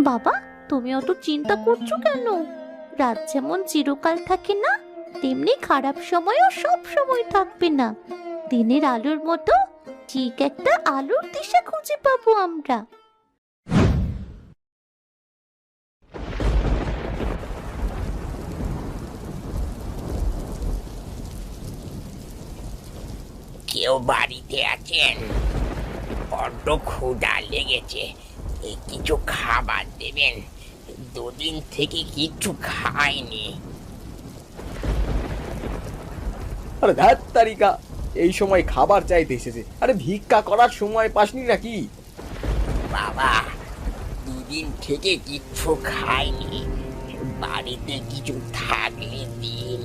বাবা, তুমি অত চিন্তা করছো কেন? রাত যেমন চিরকাল থাকে না, তেমনি খারাপ সময়ও সব সময় থাকবে না। দিনের আলোর মতো ঠিক একটা আলোর দিশা খুঁজে পাবো আমরা। কেউ বাড়িতে আছেন? বড্ড ক্ষুধা লেগেছে, কিছু খাবার দেবেন। দুদিন থেকে কিচ্ছু খাইনি। আরে ধ্যাত তারিকা, এই সময় খাবার চাইতে এসেছে? আরে ভিক্ষা করার সময় পাসনি নাকি? বাবা, দুদিন থেকে কিচ্ছু খাইনি। বাড়িতে কিছু থাকলে দিন,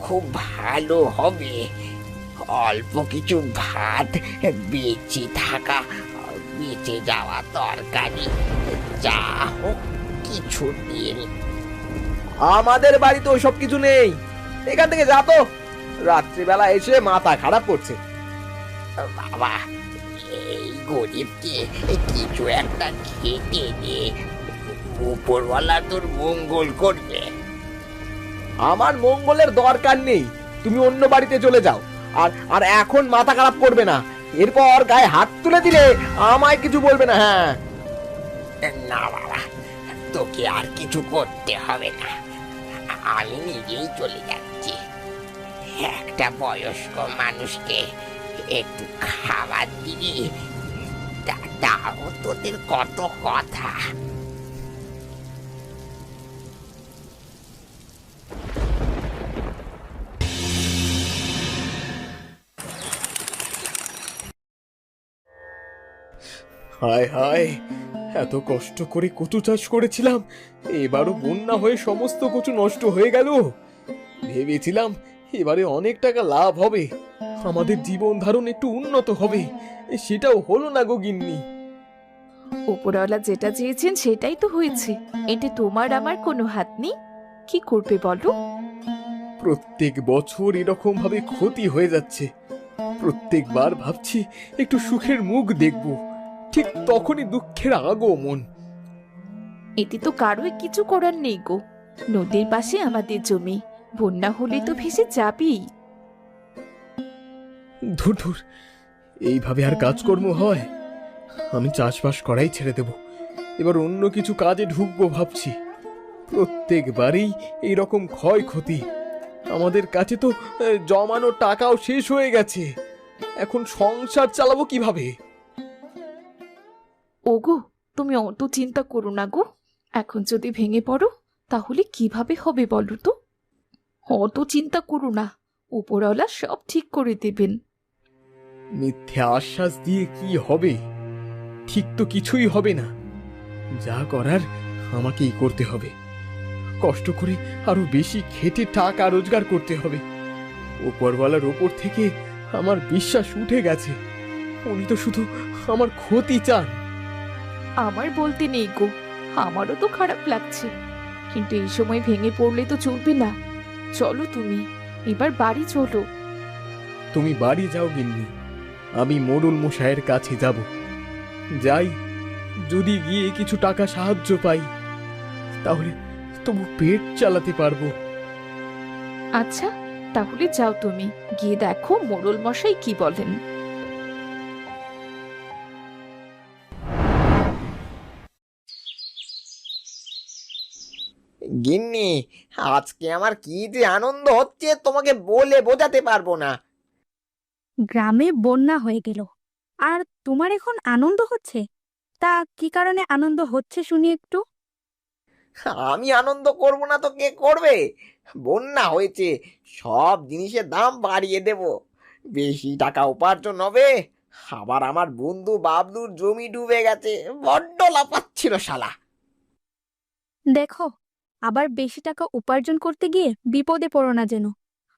খুব ভালো হবে। অল্প কিছু ভাত, বেঁচে থাকা, বেঁচে যাওয়া তরকারি, যা হোক কিছু দিন। আমাদের বাড়িতে ওইসব কিছু নেই। এখান থেকে যা তো, রাত্রিবেলা এসে মাথা খারাপ করছে। বাবা, এই গরিবকে কিছু একটা খেতে দে, উপরওয়ালা তোর মঙ্গল করবে। আমার মঙ্গলের দরকার নেই, তুমি অন্য বাড়িতে চলে যাও। আর আর এখন মাথা খারাপ করবে না, এরপর গায়ে হাত তুলে দিলে আমায় কিছু বলবে না। হ্যাঁ, না বাবা, তোকে আর কিছু করতে হবে না, আমি নিজেই চলে যাচ্ছি। একটা বয়স্ক মানুষকে একটু খাবার দিবি, তাও তোদের কত কথা। হায় হায়, এত কষ্ট করে কচু চাষ করেছিলাম, এবারও বন্যা হয়ে সমস্ত কচু নষ্ট হয়ে গেল। ভেবেছিলাম এবারে অনেক টাকা লাভ হবে, আমাদের জীবন ধারণ একটু উন্নত হবে, সেটাও হলো না গো গিন্নি। উপরওয়ালা যেটা চেয়েছেন সেটাই তো হয়েছে, এতে তোমার আমার কোনো হাত নেই। কি করবে বলো? প্রত্যেক বছর এরকম ভাবে ক্ষতি হয়ে যাচ্ছে। প্রত্যেকবার ভাবছি একটু সুখের মুখ দেখব, ঠিক তখনই দুঃখের আগমন। এতে তো কারোই কিছু করার নেই গো। নদীর পাশে আমাদের জমি, বন্যা হলে তো ভেসে যাবেই। ধুর ধুর, এইভাবে আর কাজকর্ম হয়? আমি চাষবাস করাই ছেড়ে দেব, এবার অন্য কিছু কাজে ঢুকবো ভাবছি। প্রত্যেকবারই এইরকম ক্ষয়ক্ষতি। আমাদের কাছে তো জমানো টাকাও শেষ হয়ে গেছে, এখন সংসার চালাবো কিভাবে? ওগো, তুমি অত চিন্তা করো না গো। এখন যদি ভেঙে পড়ো তাহলে কিভাবে হবে বলো তো? অত চিন্তা করো না, উপরওয়ালা সব ঠিক করে দেবেন। মিথ্যে আশ্বাস দিয়ে কি হবে? ঠিক তো কিছুই হবে না। যা করার আমাকেই করতে হবে। কষ্ট করে আরো বেশি খেটে টাকা রোজগার করতে হবে। উপরওয়ালার ওপর থেকে আমার বিশ্বাস উঠে গেছে, উনি তো শুধু আমার ক্ষতি চান। আমার বলতে নেই গো, আমারও তো খারাপ লাগছে, কিন্তু এই সময় ভেঙে পড়লে তো চলবে না। চলো তুমি এবার বাড়ি চলো। তুমি বাড়ি যাও গিন্নি, আমি মোড়ল মশাইয়ের কাছে যাব। যাই, যদি গিয়ে কিছু টাকা সাহায্য পাই তাহলে তবু পেট চালাতে পারবো। আচ্ছা, তাহলে যাও তুমি, গিয়ে দেখো মোড়ল মশাই কি বলেন। গিন্নি, আজকে আমার কি যে আনন্দ হচ্ছে তোমাকে বলে বোঝাতে পারবো না। গ্রামে বন্যা হয়ে গেল, আর তোমার এখন আনন্দ হচ্ছে? তা কি কারণে আনন্দ হচ্ছে শুনি একটু। আমি আনন্দ করব না তো কে করবে? বন্যা হয়েছে, সব জিনিসের দাম বাড়িয়ে দেব, বেশি টাকা উপার্জন হবে। আবার আমার বন্ধু বাবলুর জমি ডুবে গেছে, বড্ড লাফাচ্ছিল শালা। দেখো, আবার বেশি টাকা উপার্জন করতে গিয়ে বিপদে পড়ো না যেন।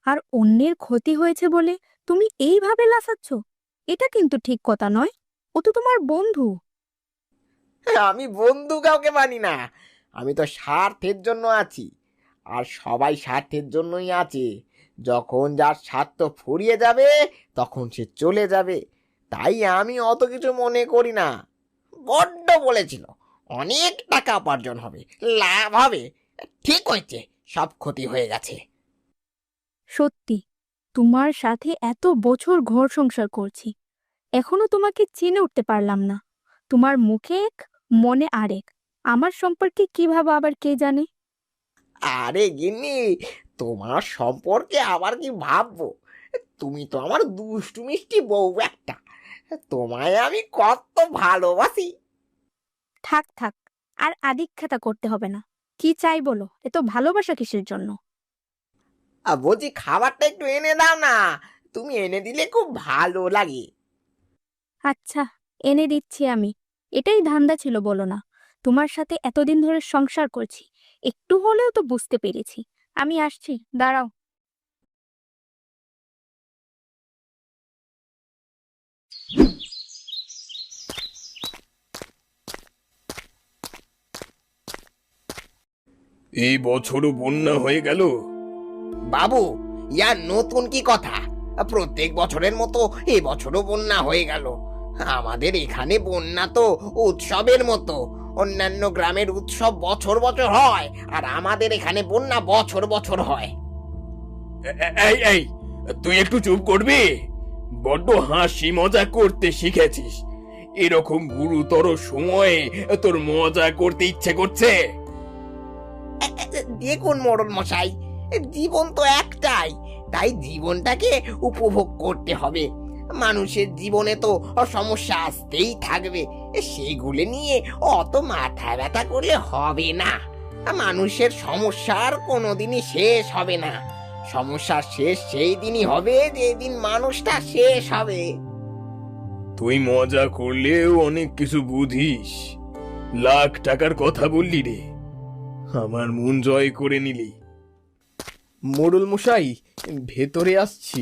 আর অন্যের ক্ষতি হয়েছে বলে তুমি এইভাবে লাফাচ্ছ, এটা কিন্তু ঠিক কথা নয়। ও তো তোমার বন্ধু। আমি বন্ধু কাউকে মানি না, আমি তো স্বার্থের জন্য আছি, আর সবাই স্বার্থের জন্যই আছে। যখন যার স্বার্থ ফুরিয়ে যাবে তখন সে চলে যাবে, তাই আমি অত কিছু মনে করি না। বড্ড বলেছিল, অনেক টাকা উপার্জন হবে, লাভ হবে। ঠিক হয়েছে, সব ক্ষতি হয়ে গেছে। সত্যি, তোমার সাথে এত বছর ঘর সংসার করছি, এখনো তোমাকে চিনে উঠতে পারলাম না। তোমার মুখে এক, মনে আরেক। আমার সম্পর্কে কিভাবে আবার কে জানে? আরে গিন্নি, তোমার সম্পর্কে আবার কি ভাববো? তুমি তো আমার দুষ্টু মিষ্টি বউ একটা। তোমায় আমি কত ভালোবাসি। থাক থাক, আর আদিক্ষেতা করতে হবে না। কি চাই বলো, এত ভালোবাসা কিসের জন্য? বলছি খাবারটা একটু এনে দাও না, তুমি এনে দিলে খুব ভালো লাগে। আচ্ছা, এনে দিচ্ছি আমি। এটাই ধান্দা ছিল বলো না? তোমার সাথে এতদিন ধরে সংসার করছি, একটু হলেও তো বুঝতে পেরেছি। আমি আসছি, দাঁড়াও। এই বছরও বন্যা হয়ে গেল। বাবু, ইয়ার নতুন কি কথা? প্রত্যেক বছরের মতো এবছরও বন্যা হয়ে গেল। আমাদের এখানে বন্যা তো উৎসবের মতো। অন্যান্য গ্রামের উৎসব বছর বছর হয়, আর আমাদের এখানে বন্যা বছর বছর হয়। এই এই, তুই একটু চুপ করবি? বড্ড হাসি মজা করতে শিখেছিস। এরকম গুরুতর সময়ে তোর মজা করতে ইচ্ছে করছে? দেখুন মোড়ল মশাই, জীবন তো একটাই, তাই জীবনটাকে উপভোগ করতে হবে। মানুষের জীবনে তো সমস্যা আসতেই থাকবে, সেগুলো নিয়ে অত মাথা ব্যথা করলে হবে না। মানুষের সমস্যার কোনোদিনই শেষ হবে না। সমস্যার শেষ সেই দিনই হবে যেদিন মানুষটা শেষ হবে। তুই মজা করলেও অনেক কিছু বুঝিস। লাখ টাকার কথা বললি রে, আমার মন জয় করে নিলি। মোড়ল মশাই, ভেতরে আসছি।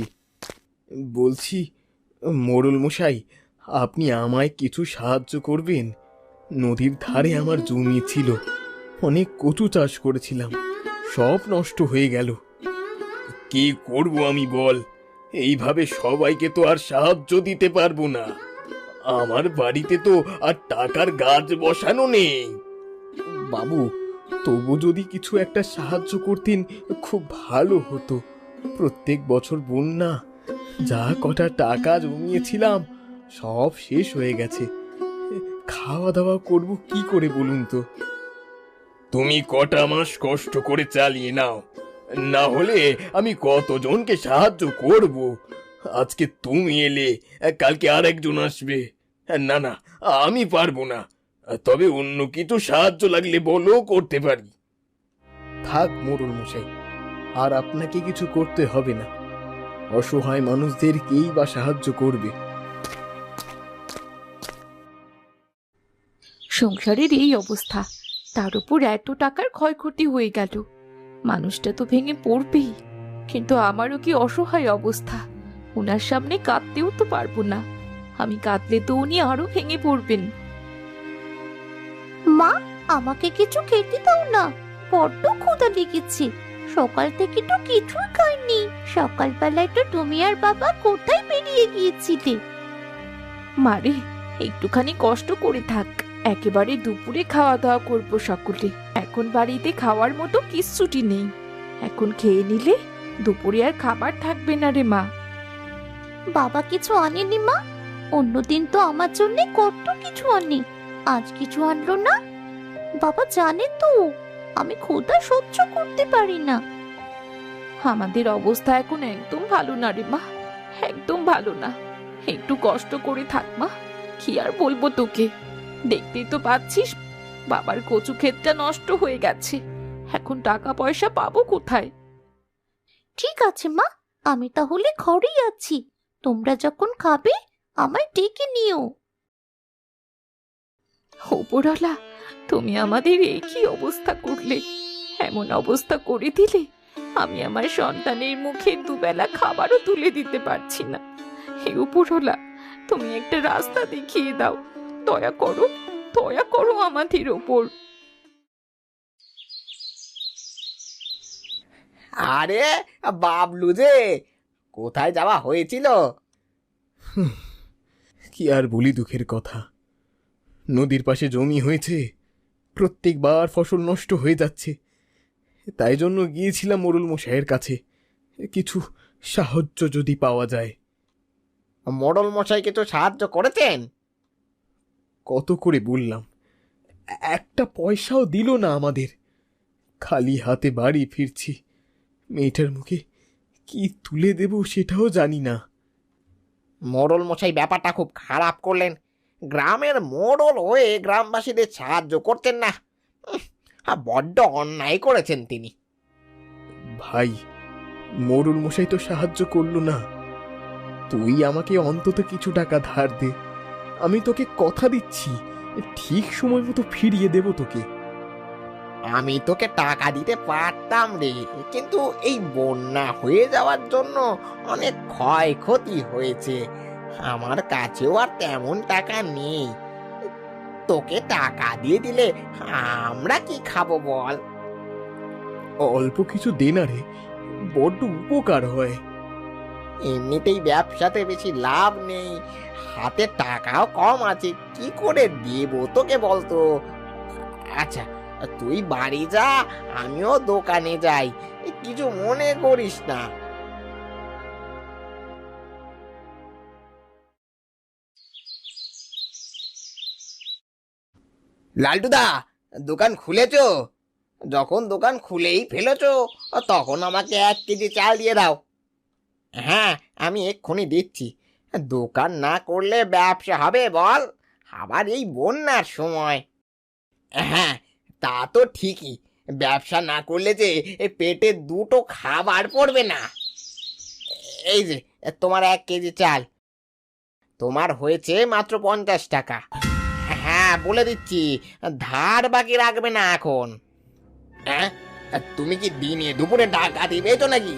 বলছি, মোড়ল মশাই, আপনি আমায় কিছু সাহায্য করবেন? নদীর ধারে আমার জমি ছিল, অনেক কচু চাষ করেছিলাম, সব নষ্ট হয়ে গেল। কি করব আমি বল? এইভাবে সবাইকে তো আর সাহায্য দিতে পারবো না। আমার বাড়িতে তো আর টাকার গাছ বসানো নেই। বাবু, তবু যদি কিছু একটা সাহায্য করতেন খুব ভালো হতো। প্রত্যেক বছর বন্যা, যা কটা টাকা জমিয়েছিলাম সব শেষ হয়ে গেছে। খাওয়া দাওয়া করব কি করে বলুন তো? তুমি কটা মাস কষ্ট করে চালিয়ে নাও, না হলে আমি কতজনকে সাহায্য করব। আজকে তুমি এলে, কালকে আরেকজন আসবে। না না, আমি পারবো না। তবে অন্য কিছু সাহায্য লাগলে বলো, করতে পারি। থাক মোড়ল মশাই, আর আপনাকে কিছু করতে হবে না। অসহায় মানুষদের কেই বা সাহায্য করবে? সংসারের এই অবস্থা, তার উপর এত টাকার ক্ষয়ক্ষতি হয়ে গেল। মানুষটা তো ভেঙে পড়বেই, কিন্তু আমারও কি অসহায় অবস্থা। ওনার সামনে কাঁদতেও তো পারবো না। আমি কাঁদলে তো উনি আরো ভেঙে পড়বেন। মা, আমাকে কিছু খেতে দাও না, বড্ড ক্ষুধা লেগেছে। সকাল থেকে তো কিছুই খাইনি। সকালবেলায় তো তুমি আর বাবা কোথায় বেরিয়ে গিয়েছিলে? মারে, একটুখানি কষ্ট করে থাক, একেবারে দুপুরে খাওয়া দাওয়া করবো সকলে। এখন বাড়িতে খাওয়ার মতো কিচ্ছুটি নেই। এখন খেয়ে নিলে দুপুরে আর খাবার থাকবে না রে মা। বাবা কিছু আনেনি মা? অন্যদিন তো আমার জন্য কত কিছু আনে, আজ কিছু আনলো না। বাবা জানে তো আমি ক্ষুধা সহ্য করতে পারি না। আমাদের অবস্থা এখন একদম ভালো না রে মা, একদম ভালো না। একটু কষ্ট করে থাক মা, কি আর বলবো তোকে। দেখতেই তো পাচ্ছিস, বাবার কচু ক্ষেতটা নষ্ট হয়ে গেছে। এখন টাকা পয়সা পাবো কোথায়? ঠিক আছে মা, আমি তাহলে ঘরেই আছি। তোমরা যখন খাবে আমায় ডেকে নিও। ওপরওয়ালা, তুমি আমাদের এই কি অবস্থা করলে? এমন অবস্থা করে দিলে আমি আমার সন্তানের মুখে দুবেলা খাবারও তুলে দিতে পারছি না। হে ওপরওয়ালা, তুমি একটা রাস্তা দেখিয়ে দাও। দয়া করো, দয়া করো আমাদের ওপর। আরে বাবলু যে, কোথায় যাওয়া হয়েছিল? কি আর বলি দুঃখের কথা। নদীর পাশে জমি হয়েছে, প্রত্যেকবার ফসল নষ্ট হয়ে যাচ্ছে। তাই জন্য গিয়েছিলাম মোড়ল মশাইয়ের কাছে, কিছু সাহায্য যদি পাওয়া যায়। মোড়ল মশাইকে তো সাহায্য করেছেন? কত করে বললাম, একটা পয়সাও দিল না আমাদের। খালি হাতে বাড়ি ফিরছি, মেয়েটার মুখে কি তুলে দেব সেটাও জানি না। মোড়ল মশাই ব্যাপারটা খুব খারাপ করলেন। গ্রামের মোড়ল হয়ে গ্রামবাসীদের সাহায্য করতেন না। বড্ড অন্যায় করেছেন তিনি। ভাই, মোড়ল মশাই তো সাহায্য করলো না। তুই আমাকে অন্তত কিছু টাকা ধার দে, আমি তোকে কথা দিচ্ছি ঠিক সময় মতো ফিরিয়ে দেব তোকে। আমি তোকে টাকা দিতে পারতাম রে, কিন্তু এই বন্যা হয়ে যাওয়ার জন্য অনেক ক্ষয়ক্ষতি হয়েছে। আমার কাছেও আর তেমন টাকা নেই। তোকে টাকা দিয়ে দিলে আমরা কি খাবো বল? অল্প কিছু দে না রে, বড্ড উপকার হয়। এমনিতেই ব্যবসাতে বেশি লাভ নেই, হাতে টাকাও কম আছে, কি করে দেব তোকে বলতো? আচ্ছা, তুই বাড়ি যা, আমিও দোকানে যাই, কিছু মনে করিস না। লালটুদা, দোকান খুলেছো? যখন দোকান খুলেই ফেলেছো, তখন আমাকে 1 কেজি চাল দিয়ে দাও। হ্যাঁ, আমি এক্ষুনি দিচ্ছি। দোকান না করলে ব্যবসা হবে বল? আবার এই বন্যার সময়। হ্যাঁ, তা তো ঠিকই, ব্যবসা না করলে যে পেটে দুটো খাবার পড়বে না। এই যে তোমার 1 কেজি চাল, তোমার হয়েছে মাত্র 50 টাকা। হ্যাঁ, বলে দিচ্ছি, ধার বাকি রাখবে না এখন। হ্যাঁ, তুমি কি দিনে দুপুরে টাকা দিবেছো নাকি?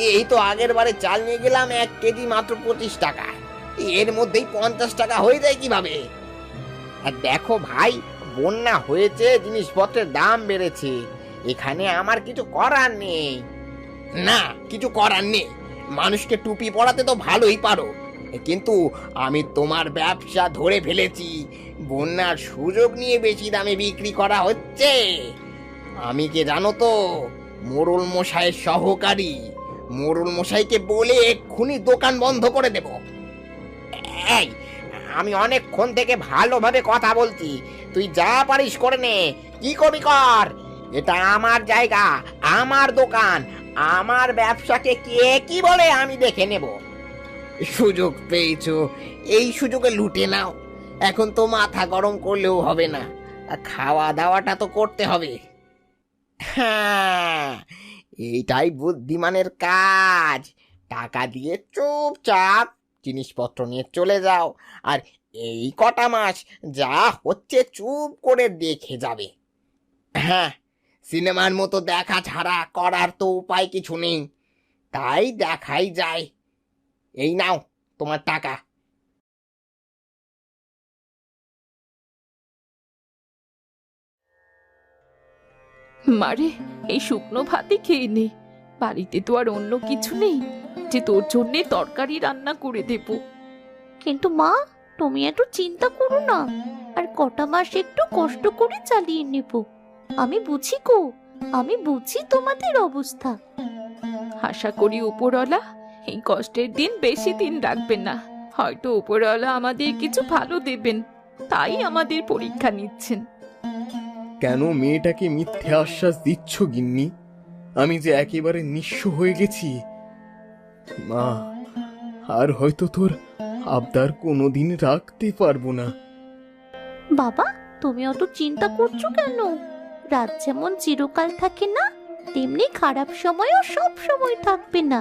এই তো আগের বারে চাল নিয়ে গেলাম 1 কেজি মাত্র 25 টাকা, এর মধ্যেই 50 টাকা হয়ে যায় কিভাবে? আর দেখো ভাই, বন্যা হয়েছে, জিনিসপত্রের দাম বেড়েছে, এখানে আমার কিছু করার নেই। না, কিছু করার নেই। মানুষকে টুপি পরাতে তো ভালোই পারো, কিন্তু আমি তোমার ব্যবসা ধরে ফেলেছি। বন্যার সুযোগ নিয়ে বেশি দামে বিক্রি করা হচ্ছে। আমি কে জানো তো? মোড়ল মশাইয়ের সহকারী। মোড়ল মশাইকে বলে এক্ষুনি দোকান বন্ধ করে দেব। এই, আমি অনেকক্ষণ থেকে ভালোভাবে কথা বলছি, তুই যা পারিস করে নে, কি করবি কর। এটা আমার জায়গা, আমার দোকান, আমার ব্যবসাকে কে কি বলে আমি দেখে নেব। সুযোগ পেয়েছো, এই সুযোগে লুটে নাও। এখন তো মাথা গরম করলেও হবে না, খাওয়া দাওয়াটা তো করতে হবে। হ্যাঁ, এইটাই বুদ্ধিমানের কাজ। টাকা দিয়ে চুপচাপ জিনিসপত্র নিয়ে চলে যাও, আর এই কটা মাস যা হচ্ছে চুপ করে দেখে যাবে। হ্যাঁ, সিনেমার মতো দেখা ছাড়া করার তো উপায় কিছু নেই, তাই দেখাই যায়। এই নাও তোমার টাকা। মারে, এই শুকনো ভাতই খেয়ে নে, বাড়িতে তো আর অন্য কিছু নেই যে তোর জন্যে তরকারি রান্না করে দেব। কিন্তু মা, তুমি একটু চিন্তা করো না, আর কটা মাস একটু কষ্ট করে চালিয়ে নেব। আমি বুঝি গো, আমি বুঝি তোমাদের অবস্থা। আশা করি উপরওয়ালা এই কষ্টের দিন বেশি দিন রাখবেন না। হয়তো উপরওয়ালা আমাদের কিছু ভালো দেবেন, তাই আমাদের পরীক্ষা নিচ্ছেন। কেন মেয়েটাকে মিথ্যে আশ্বাস দিচ্ছ গিন্নি? আমি যে একেবারে নিঃস্ব হয়ে গেছি। মা, আর হয়তো তোর আবদার কোনোদিন রাখতে পারবো না। বাবা, তুমি অত চিন্তা করছো কেন? রাত যেমন চিরকাল থাকে না, তেমনি খারাপ সময়ও সব সময় থাকবে না।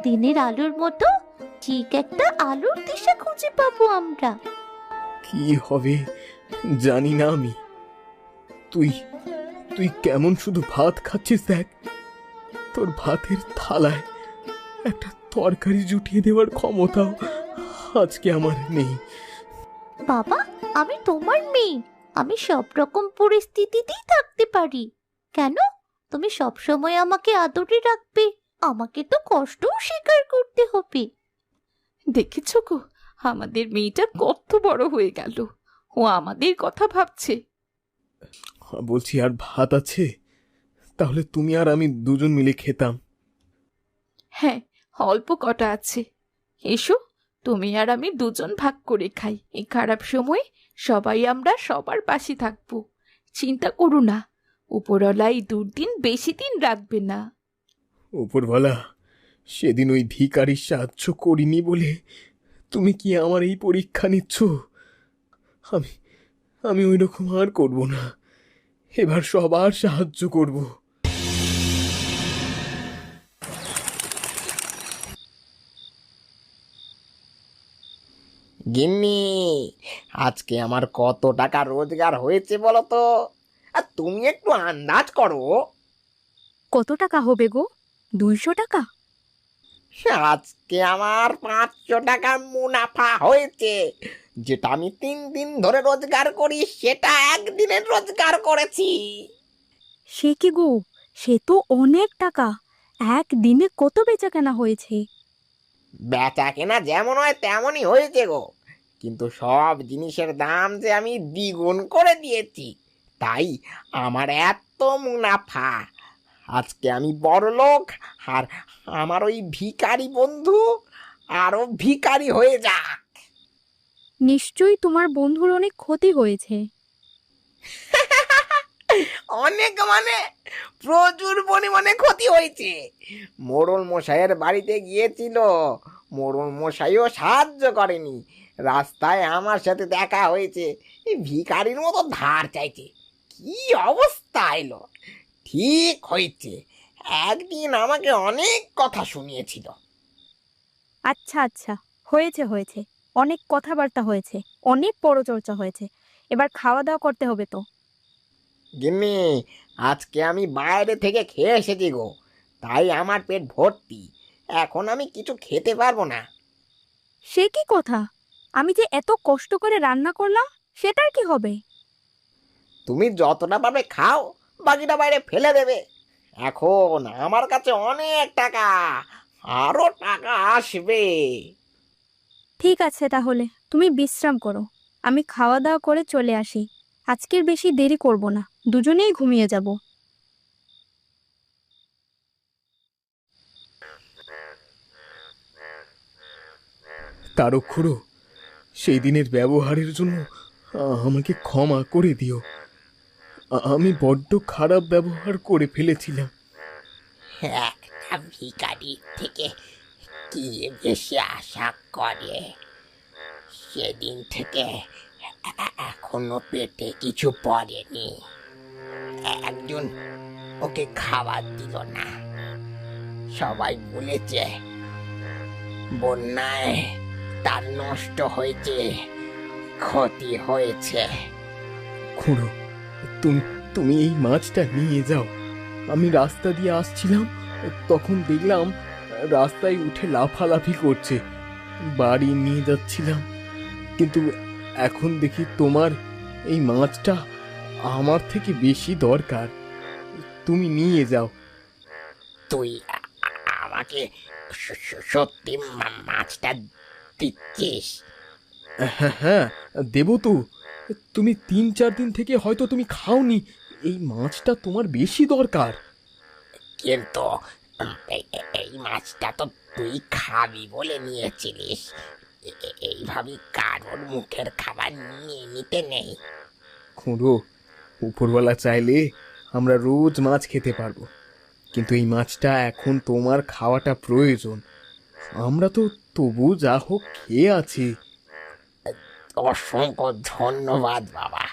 দিনের আলোর মতো ঠিক একটা আলোর দিশা খুঁজে পাবো আমরা। কি হবে জানি না আমি। তুই তুই কেমন শুধু ভাত খাচ্ছিস দেখ। তোর ভাতের থালায় একটা তরকারি জুটিয়ে দেওয়ার ক্ষমতাও আজকে আমার নেই। বাবা, আমি তোমার মেয়ে, আমি সব রকম পরিস্থিতিতেই থাকতে পারি। কেন? তুমি সব সময় আমাকে আদরে রাখবে, আমাকে তো কষ্টও স্বীকার করতে হবে। দেখেছো গো, আমাদের মেয়েটা কত বড় হয়ে গেল, ও আমাদের কথা ভাবছে। বলছি, আর ভাত আছে? তাহলে তুমি আর আমি দুজন মিলে খেতাম। হ্যাঁ, অল্প কটা আছে। এসো, তুমি আর আমি দুজন ভাগ করে খাই। এই খারাপ সময় সবাই আমরা সবার পাশে থাকবো। চিন্তা করো না, উপরওয়ালা এই দুর্দিন বেশি দিন রাখবে না। উপরওয়ালা, সেদিন ওই ভিখারির সাহায্য করিনি বলে তুমি কি আমার এই পরীক্ষা নিচ্ছ? আমি আমি ওই রকম আর করব না। এবার সবার সাহায্য করব। গিন্নি, আজকে আমার কত টাকা রোজগার হয়েছে বলো তো? আর তুমি একটু আন্দাজ করো। কত টাকা হবে গো? 200 টাকা? আজকে আমার 500 টাকা মুনাফা হয়েছে। যেটা আমি 3 দিন ধরে রোজগার করি সেটা একদিনের রোজগার করেছি। সে কি গো, সে তো অনেক টাকা। একদিনে কত বেচা কেনা হয়েছে? বেচা কেনা যেমন হয় তেমনই হয়েছে গো, কিন্তু সব জিনিসের দাম যে আমি দ্বিগুণ করে দিয়েছি, তাই আমার এত মুনাফা। আজকে আমি বড়লোক, আর আমার ওই ভিখারি বন্ধু আরো ভিখারি হয়ে যাক। নিশ্চয়ই তোমার বন্ধুর অনেক ক্ষতি হয়েছে। অনেক মানে প্রচুর পরিমাণে ক্ষতি হয়েছে। মোড়ল মশাইয়ের বাড়িতে গিয়েছিল, মোড়ল মশাইও সাহায্য করেনি। রাস্তায় আমার সাথে দেখা হয়েছে, এই ভিখারির মতো ধার চাইছে। কি অবস্থা এলো! ঠিক হয়েছে, একদিন আমাকে অনেক কথা শুনিয়েছিল। আচ্ছা আচ্ছা, হয়েছে হয়েছে, অনেক কথাবার্তা হয়েছে, অনেক পরচর্চা হয়েছে। এবার খাওয়া দাওয়া করতে হবে তো। গিন্নি, আজকে আমি বাইরে থেকে খেয়ে এসেছি গো, তাই আমার পেট ভর্তি। এখন আমি কিছু খেতে পারবো না। সে কি কথা? আমি যে এত কষ্ট করে রান্না করলাম, সেটার কি হবে? তুমি যতটা পাবে খাও, বাকিটা বাইরে ফেলে দেবে। এখন আমার কাছে অনেক টাকা, আরো টাকা আসবে। ঠিক আছে, তাহলে তুমি বিশ্রাম করো। আমি খাওয়া দাওয়া করে চলে আসি। আজকের বেশি দেরি করব না, দুজনেই ঘুমিয়ে যাব। তারক্ষরো, সেই দিনের ব্যবহারের জন্য আমাকে ক্ষমা করে দিও। আমি বড্ড খারাপ ব্যবহার করে ফেলেছিলাম। একটা ভিখারি থেকে কি বেশি আশা করে? সেদিন থেকে এখনো পেটে কিছু পড়েনি। একজন ওকে খাবার দিল না। সবাই বলেছে বন্যায় তার নষ্ট হয়েছে, ক্ষতি হয়েছে। খুড়ো, তুমি তুমি এই মাছটা নিয়ে যাও। আমি রাস্তা দিয়ে আসছিলাম, তখন দেখলাম রাস্তায় উঠে লাফালাফি করছে। বাড়ি নিয়ে যাচ্ছিলাম, কিন্তু এখন দেখি তোমার এই মাছটা আমার থেকে বেশি দরকার। তুমি নিয়ে যাও। তুই আমাকে সত্যি মাছটা দিচ্ছিস? হ্যাঁ হ্যাঁ, দেবো তো। তুমি 3-4 দিন থেকে হয়তো তুমি খাওনি, এই মাছটা তোমার বেশি দরকার। কিন্তু এই মাছটা তো তুই খাবি বলে নিয়েছিলিস। এইভাবে কারোর মুখের খাবার নিয়ে নিতে নেই। খুড়ো, উপরওয়ালা চাইলে আমরা রোজ মাছ খেতে পারবো, কিন্তু এই মাছটা এখন তোমার খাওয়াটা প্রয়োজন। আমরা তো তবু যা হোক খেয়ে আছি। অসংখ্য ধন্যবাদ বাবা,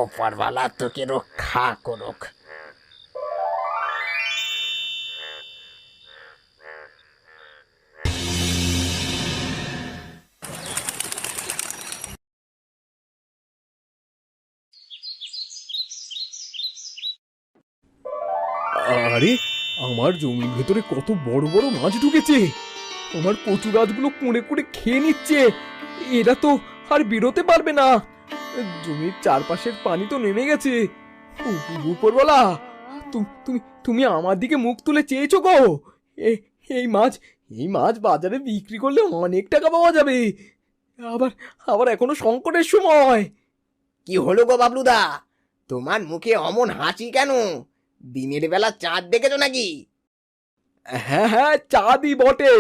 ওপরওয়ালা তোকে রক্ষা করুক। আরে, আমার জমির ভেতরে কত বড় বড় মাছ ঢুকেছে! আমার কচু গাছগুলো কুঁড়ে কুঁড়ে খেয়ে নিচ্ছে। এরা তো আর বেরোতে পারবে না। জমির চারপাশের পানি তো নেমে গেছে। উপরওয়ালা, তুমি তুমি আমার দিকে মুখ তুলে চেয়েছো গো। এই মাছ এই মাছ বাজারে বিক্রি করলে অনেক টাকা পাওয়া যাবে। আবার আবার এখনো সংকটের সময়। কি হলো গো বাবলুদা? তোমার মুখে অমন হাসি কেন? দিনের বেলা চাঁদ দেখেছো নাকি? হ্যাঁ হ্যাঁ, চাঁদই বটে।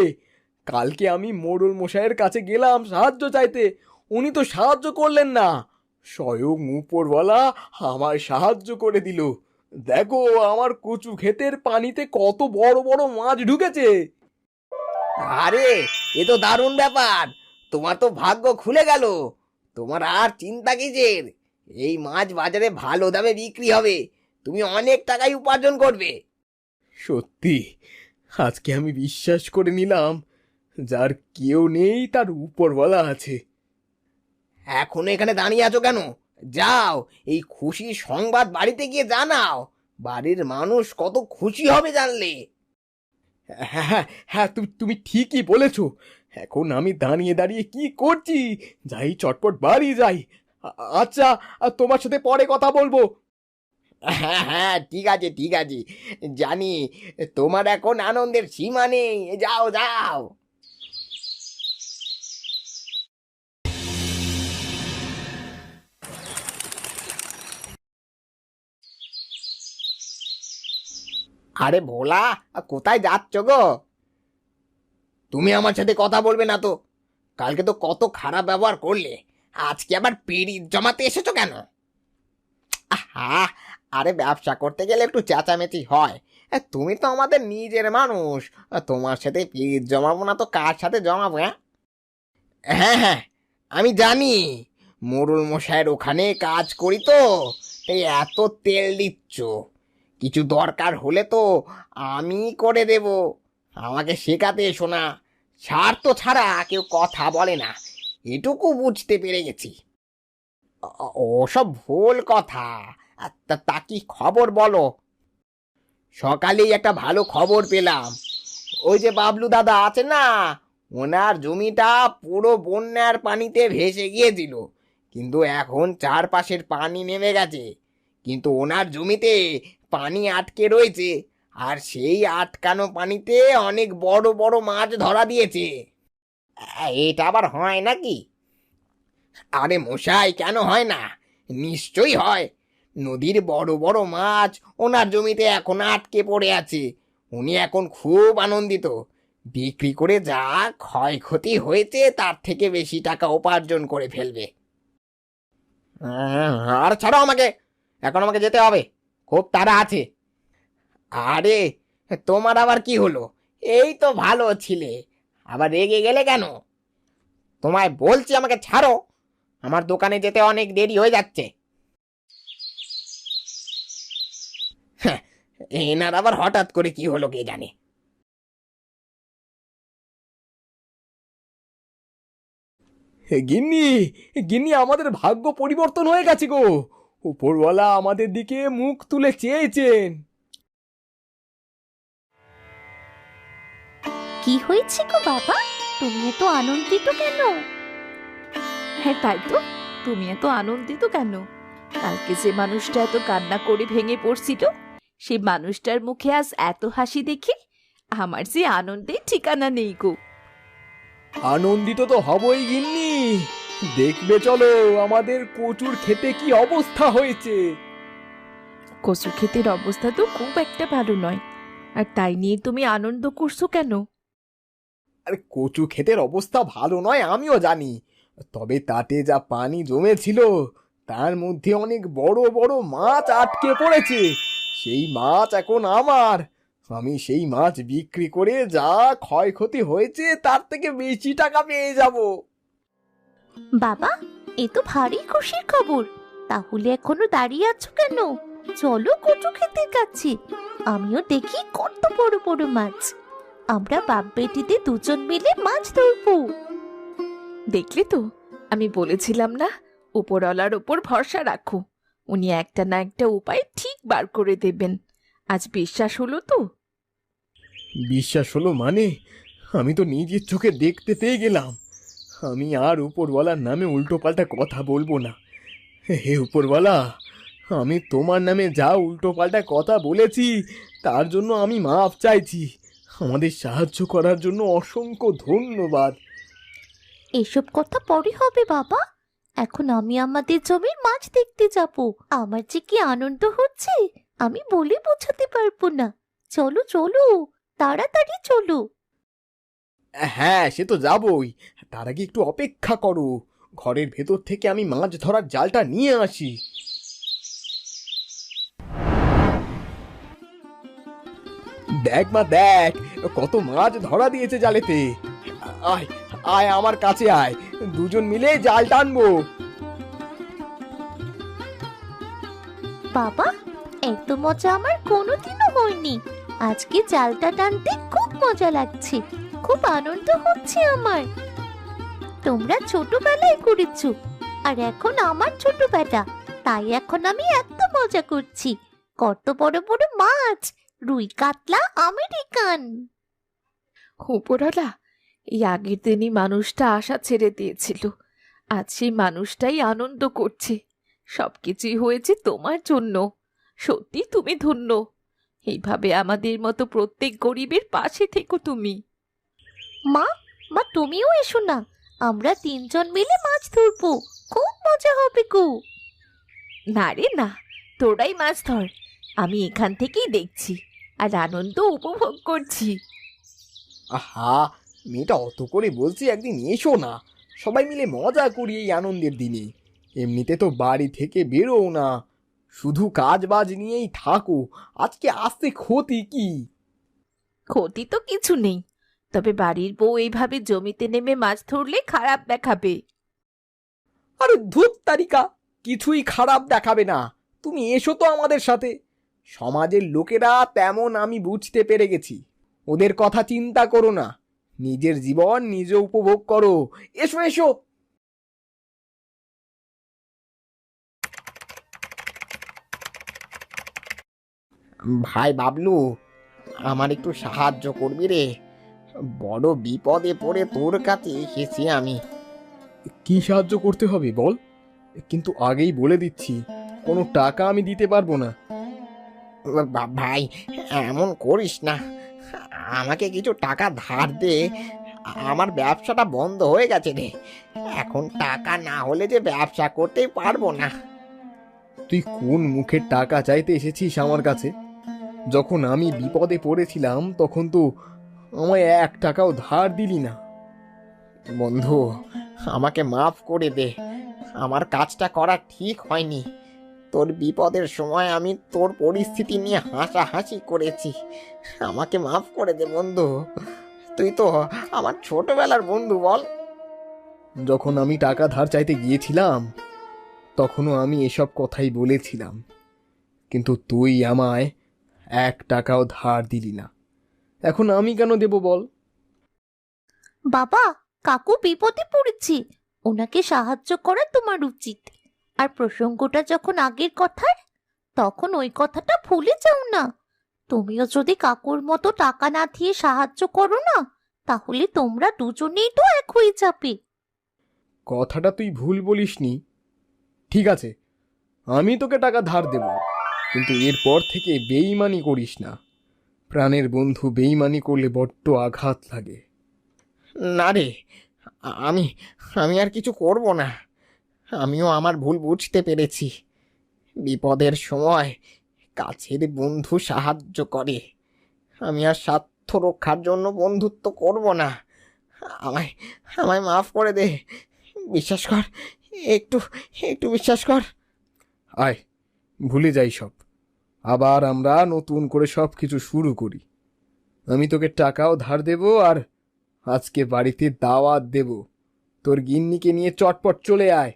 কালকে আমি মোড়ল মশাইয়ের কাছে গেলাম সাহায্য চাইতে, উনি তো সাহায্য করলেন না। স্বয়ং উপরওয়ালা আমার সাহায্য করে দিল। দেখো আমার কচু ক্ষেতের পানিতে কত বড় বড় মাছ ঢুকেছে। আরে, এ তো দারুণ ব্যাপার। তোমার তো ভাগ্য খুলে গেল। তোমার আর চিন্তা কিসের? এই মাছ বাজারে ভালো দামে বিক্রি হবে, তুমি অনেক টাকাই উপার্জন করবে। সত্যি, আজকে আমি বিশ্বাস করে নিলাম যার কেউ নেই তার উপরওয়ালা আছে। এখনো এখানে দাঁড়িয়ে আছো কেন? যাও, এই খুশির সংবাদ বাড়িতে গিয়ে জানাও। বাড়ির মানুষ কত খুশি হবে জানলে। হ্যাঁ হ্যাঁ হ্যাঁ, তুমি ঠিকই বলেছ। এখন আমি দাঁড়িয়ে দাঁড়িয়ে কি করছি, যাই চটপট বাড়ি যাই। আচ্ছা, তোমার সাথে পরে কথা বলবো। হ্যাঁ হ্যাঁ, ঠিক আছে ঠিক আছে, জানি তোমার এখন আনন্দের সীমা নেই। যাও যাও। আরে ভোলা, কোথায় যাচ্ছ গো? তুমি আমার সাথে কথা বলবে না তো? কালকে তো কত খারাপ ব্যবহার করলে, আজকে আবার পিরিত জমাতে এসেছো কেন? আহা, আরে ব্যবসা করতে গেলে একটু চেঁচামেচি হয়। তুমি তো আমাদের নিজের মানুষ, তোমার সাথে পিরিত জমাবো না তো কার সাথে জমাবো? হ্যাঁ হ্যাঁ, আমি জানি। মোড়ল মশাইয়ের ওখানে কাজ করি তো, এই এত তেল দিচ্ছ। কিছু দরকার হলে তো আমি করে দেব। আমাকে শেখাতে এসো না। স্বার্থ ছাড়া কেউ কথা বলে না, এটুকু বুঝতে পেরে গেছি। ওসব ভুল কথা। তা কি খবর বলো? সকালেই একটা ভালো খবর পেলাম। ওই যে বাবলু দাদা আছে না, ওনার জমিটা পুরো বন্যার পানিতে ভেসে গিয়েছিল, কিন্তু এখন চারপাশের পানি নেমে গেছে। কিন্তু ওনার জমিতে পানি আটকে রয়েছে, আর সেই আটকানো পানিতে অনেক বড় বড় মাছ ধরা দিয়েছে। এটা আবার হয় নাকি? আরে মশাই, কেন হয় না? নিশ্চয়ই হয়। নদীর বড় বড় মাছ ওনার জমিতে এখন আটকে পড়ে আছে। উনি এখন খুব আনন্দিত। বিক্রি করে যা ক্ষয়ক্ষতি হয়েছে তার থেকে বেশি টাকা উপার্জন করে ফেলবে। আর ছাড়ো আমাকে, এখন আমাকে যেতে হবে, খুব তাড়া আছে। আরে, তোমার আবার কি হলো? এই তো ভালো ছিলে, আবার রেগে গেলে কেন? তোমায় বলছি আমাকে ছাড়ো, আমার দোকানে যেতে অনেক দেরি হয়ে যাচ্ছে। হ্যাঁ, এনার আবার হঠাৎ করে কি হলো কে জানে। গিন্নি, গিন্নি, আমাদের ভাগ্য পরিবর্তন হয়ে গেছে গো। উপরওয়ালা আমাদের দিকে মুখ তুলে চেয়েছেন। কি হয়েছে গো বাবা, তুমি এত আনন্দিত কেন? হ্যাঁ তাই তো, তুমি এত আনন্দিত কেন? কালকে যে মানুষটা এত কান্না করে ভেঙে পড়ছিল, সেই মানুষটার মুখে আজ এত হাসি দেখে আমার যে আনন্দের ঠিকানা নেই গো। আনন্দিত তো হবই গিন্নি। দেখবে চলো আমাদের কচুর খেতে কি অবস্থা হয়েছে। কচু ক্ষেতের অবস্থা তো খুব একটা ভালো নয়, আর তাই নিয়ে তুমি আনন্দ করছো কেন? আরে কচু ক্ষেতের অবস্থা ভালো নয় আমিও জানি, তবে তাতে যা পানি জমেছিল তার মধ্যে অনেক বড় বড় মাছ আটকে পড়েছে। সেই মাছ এখন আমার। আমি সেই মাছ বিক্রি করে যা ক্ষয়ক্ষতি হয়েছে তার থেকে বেশি টাকা পেয়ে যাব। বাবা, এ তো ভারী খুশির খবর। তাহলে এখনো দাঁড়িয়ে আছো কেন? চলো কচু ক্ষেতের কাছে, আমিও দেখি কত বড় বড় মাছ। আমরা বাপ বেটিতে দুজন মিলে মাছ ধরবো। দেখলে তো, আমি বলেছিলাম না, উপরওয়ালার ওপর ভরসা রাখো, উনি একটা না একটা উপায় ঠিক বার করে দেবেন। আজ বিশ্বাস হলো তো? বিশ্বাস হলো মানে? আমি তো নিজের চোখে দেখতে পেয়ে গেলাম। আমি আর উপরওয়ালার নামে উল্টোপাল্টা কথা বলবো না। হে উপরওয়ালা, আমি তোমার নামে যা উল্টোপাল্টা কথা বলেছি তার জন্য আমি মাফ চাইছি। আমাদের সাহায্য করার জন্য অসংখ্য ধন্যবাদ। এসব কথা পরে হবে বাবা, এখন আমি আমাদের জমির মাছ দেখতে যাব। আমার যে কি আনন্দ হচ্ছে আমি বলে বোঝাতে পারবো না। চলো চলো, তাড়াতাড়ি চলো। হ্যাঁ, সে তো যাবই। তার আগে একটু অপেক্ষা করো, ঘরের ভেতর থেকে আমি মাছ ধরার জালটা নিয়ে আসি। দেখ মা দেখ, কত মাছ ধরা দিয়েছে জালেতে। আয় আয় আমার কাছে আয়, দুজন মিলে জাল টানবো। বাবা, এত মজা আমার কোনোদিনও হয়নি। আজকে জালটা টানতে খুব মজা লাগছে, খুব আনন্দ হচ্ছে আমার। তোমরা ছোটবেলায় করেছো, আর এখন আমার ছোটবেলা, তাই এখন আমি এত মজা করছি। কত বড় বড় মাছ, রুই কাতলা আমেরিকান। উপরওয়ালা, এই আগের দিনই মানুষটা আশা ছেড়ে দিয়েছিল, আজ সেই মানুষটাই আনন্দ করছে। সবকিছুই হয়েছে তোমার জন্য। সত্যি তুমি ধন্য। এইভাবে আমাদের মতো প্রত্যেক গরিবের পাশে থেকো তুমি। মা, মা তুমিও এসো না, আমরা তিনজন মিলে মাছ ধরবো, খুব মজা হবে গো। না রে না, তোরাই মাছ ধর, আমি এখান থেকেই দেখছি আর আনন্দ উপভোগ করছি। আহা, মেয়েটা অত করে বলছি একদিন এসো না, সবাই মিলে মজা করি এই আনন্দের দিনে। এমনিতে তো বাড়ি থেকে বেরো না, শুধু কাজ বাজ নিয়েই থাকো। আজকে আসতে ক্ষতি কি? ক্ষতি তো কিছু নেই, তবে বাড়ির বউ এইভাবে জমিতে নেমে মাছ ধরলে খারাপ দেখাবে। আরে ধুত তারিকা, কিছুই খারাপ দেখাবে না। তুমি এসো তো আমাদের সাথে। সমাজের লোকেরা তেমন আমি বুঝতে পেরে গেছি, ওদের কথা চিন্তা করো না, নিজের জীবন নিজে উপভোগ করো। এসো এসো। ভাই বাবলু, আমার একটু সাহায্য করবি রে? বড় বিপদে পড়ে তোর কাছে এসেছি আমি। কি সাহায্য করতে হবে বল, কিন্তু আগেই বলে দিচ্ছি কোনো টাকা আমি দিতে পারবো না। ভাই, এমন করিস না, আমাকে কিছু টাকা ধার দে। আমার ব্যবসাটা বন্ধ হয়ে গেছে রে, এখন টাকা না হলে যে ব্যবসা করতেই পারবো না। তুই কোন মুখের টাকা চাইতে এসেছিস আমার কাছে? যখন আমি বিপদে পড়েছিলাম তখন তো আমায় 1 টাকাও ধার দিলি না। বন্ধু, আমাকে মাফ করে দে, আমার কাজটা করা ঠিক হয়নি। তোর বিপদের সময় আমি তোর পরিস্থিতি নিয়ে হাসাহাসি করেছি, আমাকে মাফ করে দে বন্ধু। তুই তো আমার ছোটবেলার বন্ধু বল। যখন আমি টাকা ধার চাইতে গিয়েছিলাম তখনও আমি এসব কথাই বলেছিলাম, কিন্তু তুই আমায় 1 টাকাও ধার দিলি না। এখন আমি কেন দেব বল? বাবা, কাকু বিপদে পড়েছে, ওনাকে সাহায্য করা তোমার উচিত। আর প্রসঙ্গটা যখন আগের কথার, তখন ওই কথাটা ভুলে যাও না। তুমিও যদি কাকুর মতো টাকা না দিয়ে সাহায্য করো না, তাহলে তোমরা দুজনেই তো এক হয়ে যাবে। কথাটা তুই ভুল বলিসনি। ঠিক আছে, আমি তোকে টাকা ধার দেব, কিন্তু এরপর থেকে বেইমানি করিস না। প্রাণের বন্ধু বেইমানি করলে বড্ড আঘাত লাগে। না রে, আমি আমি আর কিছু করব না। আমিও আমার ভুল বুঝতে পেরেছি। বিপদের সময় কাছের বন্ধু সাহায্য করে, আমি আর স্বার্থ রক্ষার জন্য বন্ধুত্ব করব না। আমায় আমায় মাফ করে দে, বিশ্বাস কর, একটু একটু বিশ্বাস কর। আয়, ভুলে যাই সব, আবার আমরা নতুন করে সব কিছু শুরু করি। আমি তোকে টাকাও ধার দেব, আর আজকে বাড়িতে দাওয়াত দেব। তোর গিন্নিকে নিয়ে চটপট চলে আয়।